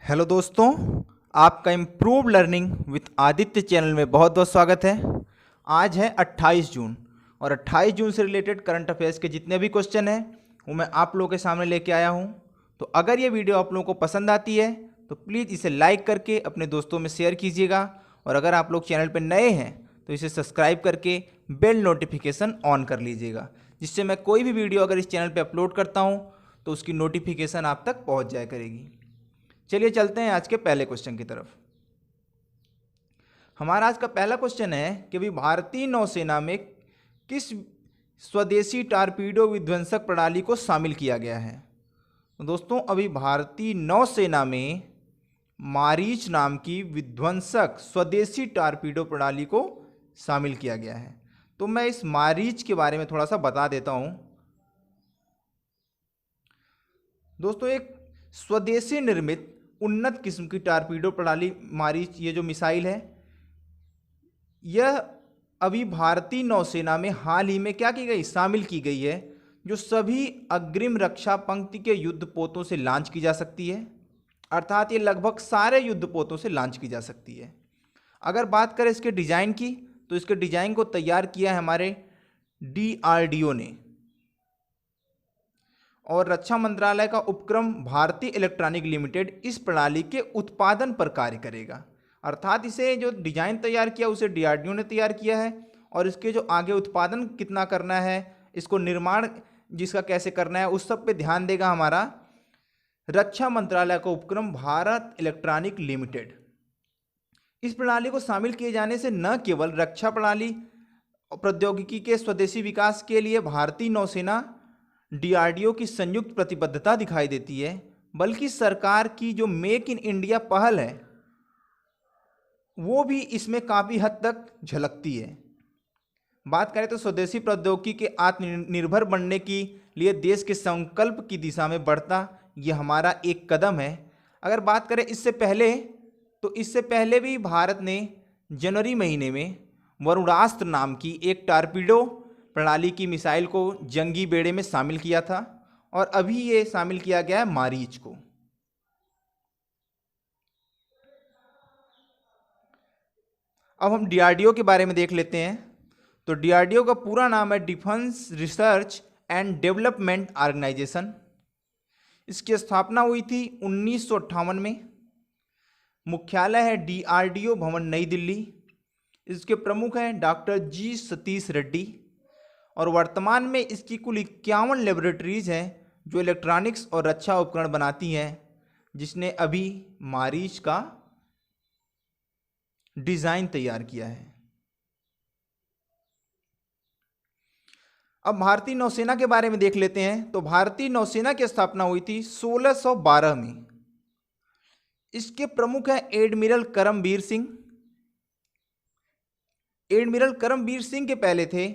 Hello दोस्तों, आपका improve learning with Aditya channel में बहुत बहुत स्वागत है। आज है 28 जून और 28 जून से रिलेटेड करंट अफेयर्स के जितने भी क्वेश्चन हैं वो मैं आप लोगों के सामने लेके आया हूं। तो अगर ये वीडियो आप लोगों को पसंद आती है तो प्लीज़ इसे लाइक करके अपने दोस्तों में शेयर कीजिएगा, और अगर आप लोग चैनल पर नए हैं तो इसे सब्सक्राइब करके बेल नोटिफिकेशन ऑन कर लीजिएगा, जिससे मैं कोई भी वीडियो अगर इस चैनल पर अपलोड करता हूँ तो उसकी नोटिफिकेशन आप तक पहुँच जाया करेगी। चलिए चलते हैं आज के पहले क्वेश्चन की तरफ। हमारा आज का पहला क्वेश्चन है कि भी भारतीय नौसेना में किस स्वदेशी टारपीडो विध्वंसक प्रणाली को शामिल किया गया है। तो दोस्तों, अभी भारतीय नौसेना में मारीच नाम की विध्वंसक स्वदेशी टारपीडो प्रणाली को शामिल किया गया है। तो मैं इस मारीच के बारे में थोड़ा सा बता देता हूं। दोस्तों, एक स्वदेशी निर्मित उन्नत किस्म की टारपीडो प्रणाली मारीच, ये जो मिसाइल है, यह अभी भारतीय नौसेना में हाल ही में क्या की गई, शामिल की गई है, जो सभी अग्रिम रक्षा पंक्ति के युद्धपोतों से लॉन्च की जा सकती है। अर्थात ये लगभग सारे युद्धपोतों से लॉन्च की जा सकती है। अगर बात करें इसके डिजाइन की, तो इसके डिजाइन को तैयार किया है हमारे DRDO ने, और रक्षा मंत्रालय का उपक्रम भारतीय इलेक्ट्रॉनिक लिमिटेड इस प्रणाली के उत्पादन पर कार्य करेगा। अर्थात इसे जो डिजाइन तैयार किया उसे DRDO ने तैयार किया है, और इसके जो आगे उत्पादन कितना करना है, इसको निर्माण जिसका कैसे करना है, उस सब पे ध्यान देगा हमारा रक्षा मंत्रालय का उपक्रम भारत इलेक्ट्रॉनिक लिमिटेड। इस प्रणाली को शामिल किए जाने से न केवल रक्षा प्रणाली प्रौद्योगिकी के स्वदेशी विकास के लिए भारतीय नौसेना DRDO की संयुक्त प्रतिबद्धता दिखाई देती है, बल्कि सरकार की जो मेक इन इंडिया पहल है वो भी इसमें काफ़ी हद तक झलकती है। बात करें तो स्वदेशी प्रौद्योगिकी के आत्मनिर्भर बनने के लिए देश के संकल्प की दिशा में बढ़ता यह हमारा एक कदम है। अगर बात करें इससे पहले, तो इससे पहले भी भारत ने जनवरी महीने में वरुणास्त्र नाम की एक टारपीडो प्रणाली की मिसाइल को जंगी बेड़े में शामिल किया था, और अभी ये शामिल किया गया है मारीच को। अब हम DRDO के बारे में देख लेते हैं। तो DRDO का पूरा नाम है Defence Research and Development Organisation. इसकी स्थापना हुई थी 1958 में। मुख्यालय है DRDO भवन, नई दिल्ली। इसके प्रमुख हैं डॉक्टर G सतीश रेड्डी, और वर्तमान में इसकी कुल 51 लेबोरेटरीज हैं जो इलेक्ट्रॉनिक्स और रक्षा उपकरण बनाती हैं, जिसने अभी मारीच का डिजाइन तैयार किया है। अब भारतीय नौसेना के बारे में देख लेते हैं। तो भारतीय नौसेना की स्थापना हुई थी 1612 में। इसके प्रमुख हैं एडमिरल करमबीर सिंह। एडमिरल करमबीर सिंह के पहले थे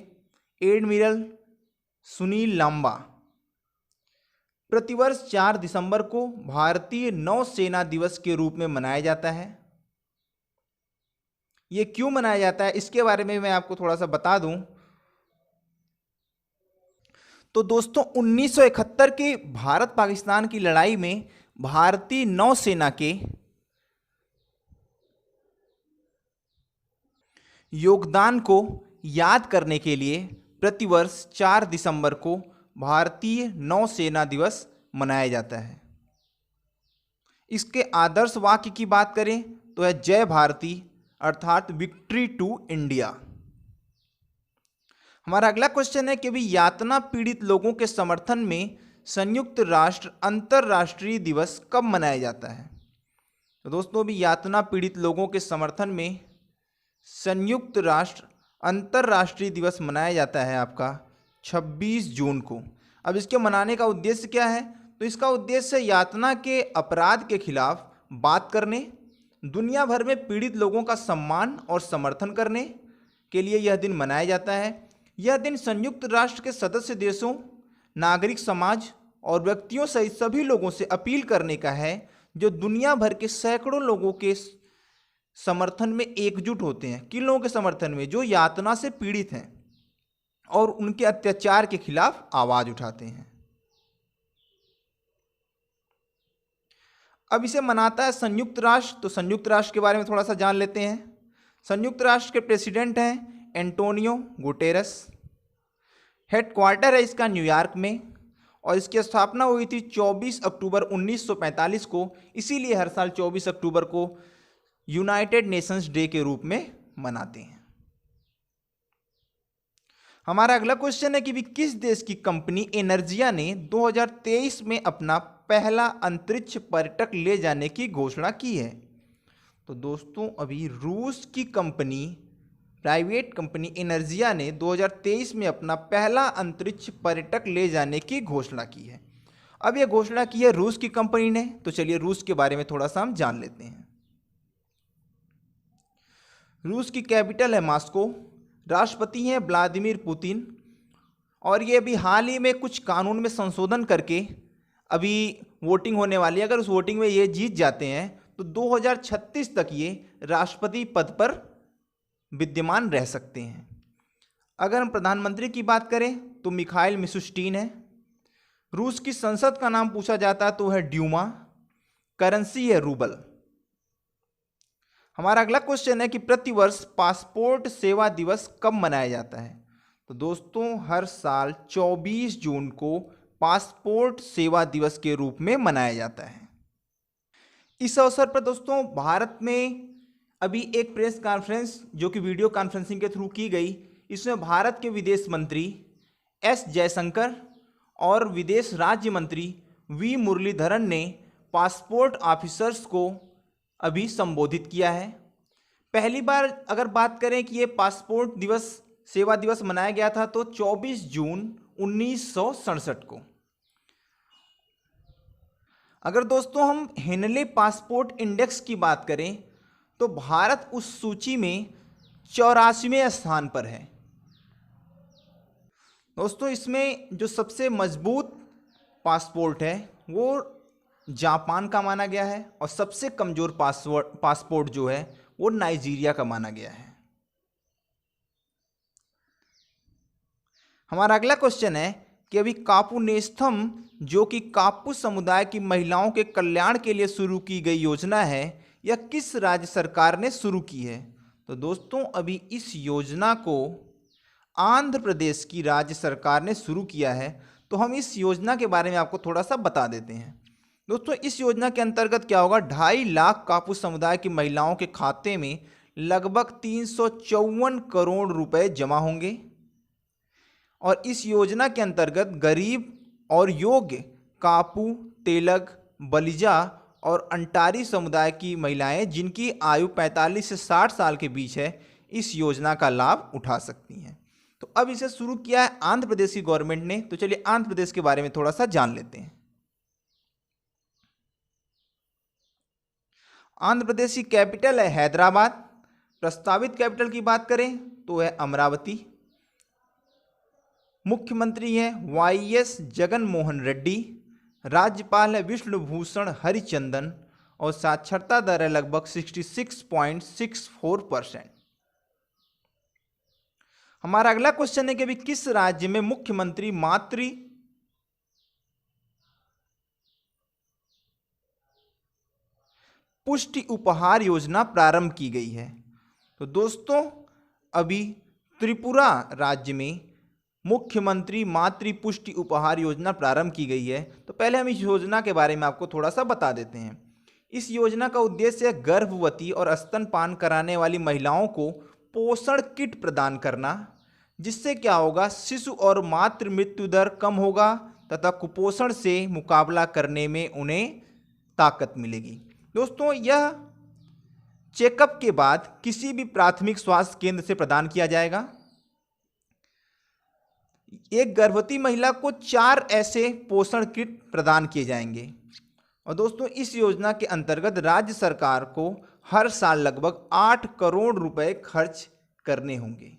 एडमिरल सुनील लांबा। प्रतिवर्ष 4 दिसंबर को भारतीय नौसेना दिवस के रूप में मनाया जाता है। ये क्यों मनाया जाता है इसके बारे में मैं आपको थोड़ा सा बता दूं। तो दोस्तों, 1971 की भारत पाकिस्तान की लड़ाई में भारतीय नौसेना के योगदान को याद करने के लिए प्रतिवर्ष 4 दिसंबर को भारतीय नौसेना दिवस मनाया जाता है। इसके आदर्श वाक्य की बात करें तो है जय भारती, अर्थात विक्ट्री टू इंडिया। हमारा अगला क्वेश्चन है कि भी यातना पीड़ित लोगों के समर्थन में संयुक्त राष्ट्र अंतर्राष्ट्रीय दिवस कब मनाया जाता है। तो दोस्तों, अभी यातना पीड़ित लोगों के समर्थन में संयुक्त राष्ट्र अंतर्राष्ट्रीय दिवस मनाया जाता है आपका 26 जून को। अब इसके मनाने का उद्देश्य क्या है? तो इसका उद्देश्य यातना के अपराध के खिलाफ बात करने, दुनिया भर में पीड़ित लोगों का सम्मान और समर्थन करने के लिए यह दिन मनाया जाता है। यह दिन संयुक्त राष्ट्र के सदस्य देशों, नागरिक समाज और व्यक्तियों सहित सभी लोगों से अपील करने का है जो दुनिया भर के सैकड़ों लोगों के समर्थन में एकजुट होते हैं। किन लोगों के समर्थन में? जो यातना से पीड़ित हैं और उनके अत्याचार के खिलाफ आवाज उठाते हैं। अब इसे मनाता है संयुक्त राष्ट्र, तो संयुक्त राष्ट्र के बारे में थोड़ा सा जान लेते हैं। संयुक्त राष्ट्र के प्रेसिडेंट हैं एंटोनियो गुटेरस। हेडक्वार्टर है इसका न्यूयॉर्क में, और इसकी स्थापना हुई थी 24 अक्टूबर 1945 को। इसीलिए हर साल 24 अक्टूबर को यूनाइटेड नेशंस डे के रूप में मनाते हैं। हमारा अगला क्वेश्चन है कि भी किस देश की कंपनी एनर्जिया ने 2023 में अपना पहला अंतरिक्ष पर्यटक ले जाने की घोषणा की है? तो दोस्तों अभी रूस की कंपनी, प्राइवेट कंपनी एनर्जिया ने 2023 में अपना पहला अंतरिक्ष पर्यटक ले जाने की घोषणा की है। अब यह घोषणा की है रूस की कंपनी ने, तो चलिए रूस के बारे में थोड़ा सा हम जान लेते हैं। रूस की कैपिटल है मॉस्को, राष्ट्रपति हैं व्लादिमीर पुतिन, और ये अभी हाल ही में कुछ कानून में संशोधन करके अभी वोटिंग होने वाली है। अगर उस वोटिंग में ये जीत जाते हैं तो 2036 तक ये राष्ट्रपति पद पर विद्यमान रह सकते हैं। अगर हम प्रधानमंत्री की बात करें तो मिखाइल मिशुस्टीन है। रूस की संसद का नाम पूछा जाता है तो है ड्यूमा। करेंसी है रूबल। हमारा अगला क्वेश्चन है कि प्रतिवर्ष पासपोर्ट सेवा दिवस कब मनाया जाता है? तो दोस्तों हर साल 24 जून को पासपोर्ट सेवा दिवस के रूप में मनाया जाता है। इस अवसर पर दोस्तों भारत में अभी एक प्रेस कॉन्फ्रेंस जो कि वीडियो कॉन्फ्रेंसिंग के थ्रू की गई, इसमें भारत के विदेश मंत्री एस जयशंकर और विदेश राज्य मंत्री वी मुरलीधरन ने पासपोर्ट ऑफिसर्स को अभी संबोधित किया है। पहली बार अगर बात करें कि ये पासपोर्ट दिवस, सेवा दिवस मनाया गया था तो 24 जून 1967 को। अगर दोस्तों हम हेनले पासपोर्ट इंडेक्स की बात करें तो भारत उस सूची में 84वें स्थान पर है। दोस्तों इसमें जो सबसे मजबूत पासपोर्ट है वो जापान का माना गया है, और सबसे कमजोर पासपोर्ट जो है वो नाइजीरिया का माना गया है। हमारा अगला क्वेश्चन है कि अभी कापुनेस्थम जो कि कापू समुदाय की महिलाओं के कल्याण के लिए शुरू की गई योजना है, यह किस राज्य सरकार ने शुरू की है? तो दोस्तों अभी इस योजना को आंध्र प्रदेश की राज्य सरकार ने शुरू किया है। तो हम इस योजना के बारे में आपको थोड़ा सा बता देते हैं। दोस्तों इस योजना के अंतर्गत क्या होगा, 2.5 लाख कापू समुदाय की महिलाओं के खाते में लगभग 354 करोड़ रुपए जमा होंगे, और इस योजना के अंतर्गत गरीब और योग्य कापू, तेलग, बलिजा और अंटारी समुदाय की महिलाएं जिनकी आयु 45 से 60 साल के बीच है, इस योजना का लाभ उठा सकती हैं। तो अब इसे शुरू किया है आंध्र प्रदेश की गवर्नमेंट ने। तो चलिए आंध्र प्रदेश के बारे में थोड़ा सा जान लेते हैं। आंध्र प्रदेश की कैपिटल है हैदराबाद। प्रस्तावित कैपिटल की बात करें तो है अमरावती। मुख्यमंत्री हैं वाईएस जगन मोहन रेड्डी। राज्यपाल है विष्णुभूषण हरिचंदन, और साक्षरता दर है लगभग 66.64%। हमारा अगला क्वेश्चन है कि अभी किस राज्य में मुख्यमंत्री मातृ पुष्टि उपहार योजना प्रारंभ की गई है? तो दोस्तों अभी त्रिपुरा राज्य में मुख्यमंत्री मातृ पुष्टि उपहार योजना प्रारंभ की गई है। तो पहले हम इस योजना के बारे में आपको थोड़ा सा बता देते हैं। इस योजना का उद्देश्य है गर्भवती और स्तनपान कराने वाली महिलाओं को पोषण किट प्रदान करना, जिससे क्या होगा, शिशु और मातृ मृत्यु दर कम होगा तथा कुपोषण से मुकाबला करने में उन्हें ताकत मिलेगी। दोस्तों यह चेकअप के बाद किसी भी प्राथमिक स्वास्थ्य केंद्र से प्रदान किया जाएगा। एक गर्भवती महिला को 4 ऐसे पोषण किट प्रदान किए जाएंगे। और दोस्तों इस योजना के अंतर्गत राज्य सरकार को हर साल लगभग 8 करोड़ रुपए खर्च करने होंगे।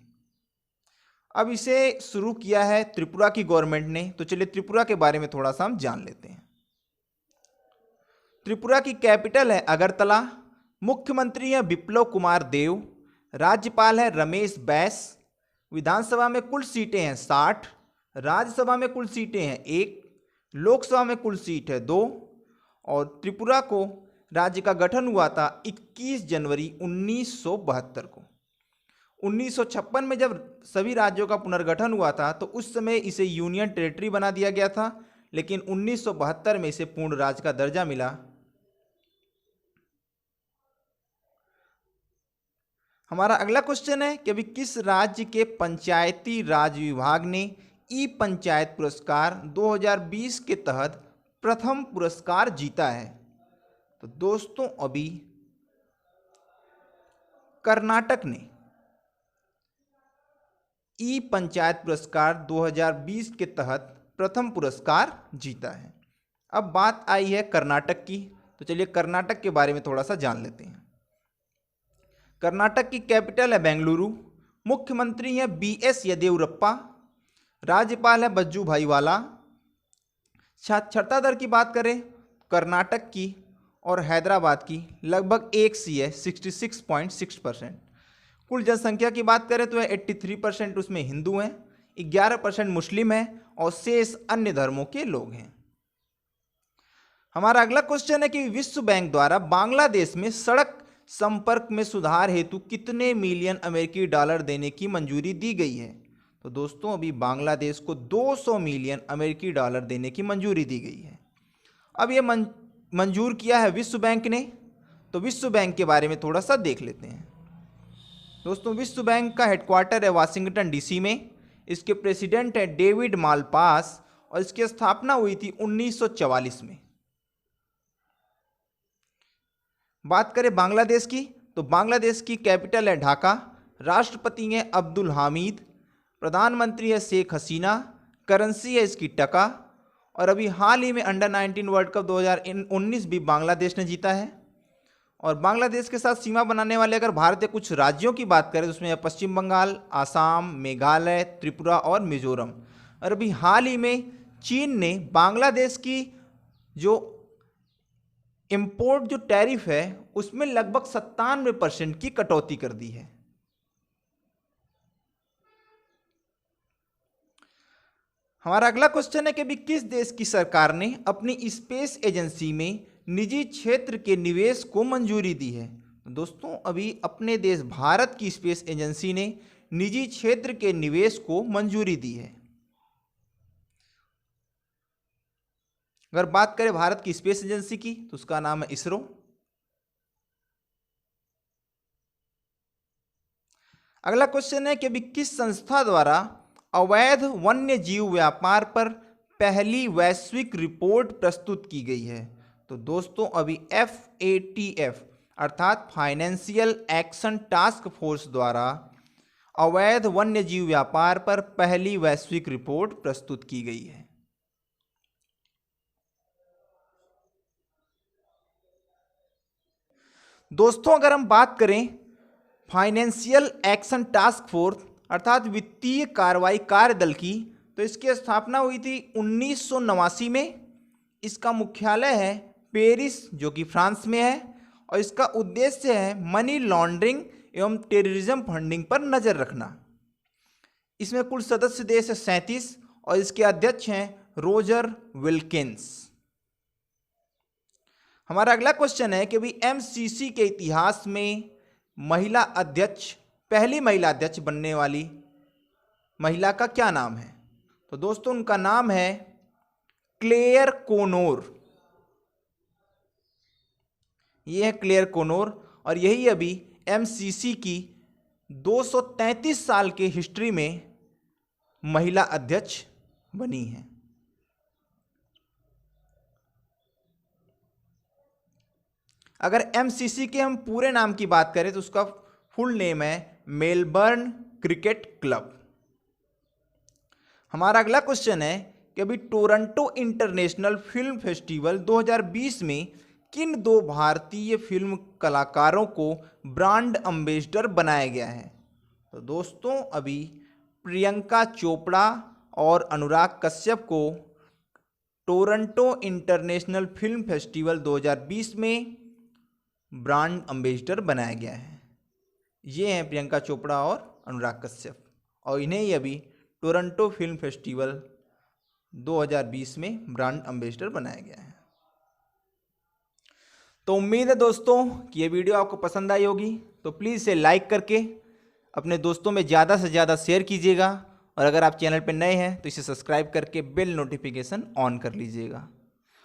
अब इसे शुरू किया है त्रिपुरा की गवर्नमेंट ने। तो चलिए त्रिपुरा के बारे में थोड़ा सा हम जान लेते हैं। त्रिपुरा की कैपिटल है अगरतला। मुख्यमंत्री हैं बिप्लब कुमार देव। राज्यपाल है रमेश बैस। विधानसभा में कुल सीटें हैं 60। राज्यसभा में कुल सीटें हैं 1। लोकसभा में कुल सीट है 2। और त्रिपुरा को राज्य का गठन हुआ था 21 जनवरी 1972 को। 1956 में जब सभी राज्यों का पुनर्गठन हुआ था तो उस समय इसे यूनियन टेरिटरी बना दिया गया था, लेकिन 1972 में इसे पूर्ण राज्य का दर्जा मिला। हमारा अगला क्वेश्चन है कि अभी किस राज्य के पंचायती राज विभाग ने ई पंचायत पुरस्कार 2020 के तहत प्रथम पुरस्कार जीता है? तो दोस्तों अभी कर्नाटक ने ई पंचायत पुरस्कार 2020 के तहत प्रथम पुरस्कार जीता है। अब बात आई है कर्नाटक की, तो चलिए कर्नाटक के बारे में थोड़ा सा जान लेते हैं। कर्नाटक की कैपिटल है बेंगलुरु, मुख्यमंत्री है BS येदियुरप्पा, राज्यपाल है वजुभाई वाला। साक्षरता दर की बात करें कर्नाटक की और हैदराबाद की लगभग एक सी है, 66.6%। कुल जनसंख्या की बात करें तो 83% उसमें हिंदू हैं, 11% मुस्लिम हैं और शेष अन्य धर्मों के लोग हैं। हमारा अगला क्वेश्चन है कि विश्व बैंक द्वारा बांग्लादेश में सड़क संपर्क में सुधार हेतु कितने मिलियन अमेरिकी डॉलर देने की मंजूरी दी गई है? तो दोस्तों अभी बांग्लादेश को 200 मिलियन अमेरिकी डॉलर देने की मंजूरी दी गई है। अब ये मंजूर किया है विश्व बैंक ने, तो विश्व बैंक के बारे में थोड़ा सा देख लेते हैं। दोस्तों विश्व बैंक का हेडक्वार्टर है वाशिंगटन DC में, इसके प्रेसिडेंट है डेविड मालपास और इसकी स्थापना हुई थी 1944 में। बात करें बांग्लादेश की तो बांग्लादेश की कैपिटल है ढाका, राष्ट्रपति हैं अब्दुल हामिद, प्रधानमंत्री है शेख हसीना, करेंसी है इसकी टका और अभी हाल ही में अंडर 19 वर्ल्ड कप 2019 भी बांग्लादेश ने जीता है। और बांग्लादेश के साथ सीमा बनाने वाले अगर भारत के कुछ राज्यों की बात करें तो उसमें है पश्चिम बंगाल, आसाम, मेघालय, त्रिपुरा और मिजोरम। और अभी हाल ही में चीन ने बांग्लादेश की जो इंपोर्ट जो टैरिफ है उसमें लगभग 97% की कटौती कर दी है। हमारा अगला क्वेश्चन है कि अभी किस देश की सरकार ने अपनी स्पेस एजेंसी में निजी क्षेत्र के निवेश को मंजूरी दी है? तो दोस्तों अभी अपने देश भारत की स्पेस एजेंसी ने निजी क्षेत्र के निवेश को मंजूरी दी है। अगर बात करें भारत की स्पेस एजेंसी की तो उसका नाम है इसरो। अगला क्वेश्चन है कि अभी किस संस्था द्वारा अवैध वन्य जीव व्यापार पर पहली वैश्विक रिपोर्ट प्रस्तुत की गई है? तो दोस्तों अभी FATF अर्थात फाइनेंशियल एक्शन टास्क फोर्स द्वारा अवैध वन्य जीव व्यापार पर पहली वैश्विक रिपोर्ट प्रस्तुत की गई है। दोस्तों अगर हम बात करें फाइनेंशियल एक्शन टास्क फोर्स अर्थात वित्तीय कार्रवाई कार्यदल की, तो इसकी स्थापना हुई थी 1989 में। इसका मुख्यालय है पेरिस जो कि फ्रांस में है और इसका उद्देश्य है मनी लॉन्ड्रिंग एवं टेररिज्म फंडिंग पर नजर रखना। इसमें कुल सदस्य देश है 37 और इसके अध्यक्ष हैं रोजर विल्किंस। हमारा अगला क्वेश्चन है कि अभी MCC के इतिहास में महिला अध्यक्ष, पहली महिला अध्यक्ष बनने वाली महिला का क्या नाम है? तो दोस्तों उनका नाम है क्लेयर कोनोर। ये है क्लेयर कोनोर और यही अभी MCC की 233 साल के हिस्ट्री में महिला अध्यक्ष बनी है। अगर MCC के हम पूरे नाम की बात करें तो उसका फुल नेम है मेलबर्न क्रिकेट क्लब। हमारा अगला क्वेश्चन है कि अभी टोरंटो इंटरनेशनल फिल्म फेस्टिवल 2020 में किन दो भारतीय फिल्म कलाकारों को ब्रांड एम्बेसडर बनाया गया है? तो दोस्तों अभी प्रियंका चोपड़ा और अनुराग कश्यप को टोरंटो इंटरनेशनल फिल्म फेस्टिवल 2020 में ब्रांड एम्बेसडर बनाया गया है। ये हैं प्रियंका चोपड़ा और अनुराग कश्यप और इन्हें ही अभी टोरंटो फिल्म फेस्टिवल 2020 में ब्रांड एम्बेसडर बनाया गया है। तो उम्मीद है दोस्तों कि ये वीडियो आपको पसंद आई होगी, तो प्लीज़ इसे लाइक करके अपने दोस्तों में ज़्यादा से ज़्यादा शेयर कीजिएगा, और अगर आप चैनल पर नए हैं तो इसे सब्सक्राइब करके बेल नोटिफिकेशन ऑन कर लीजिएगा।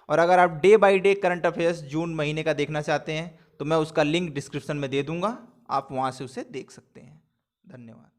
और अगर आप day by day current affairs जून महीने का देखना चाहते हैं तो मैं उसका लिंक डिस्क्रिप्शन में दे दूंगा, आप वहाँ से उसे देख सकते हैं। धन्यवाद।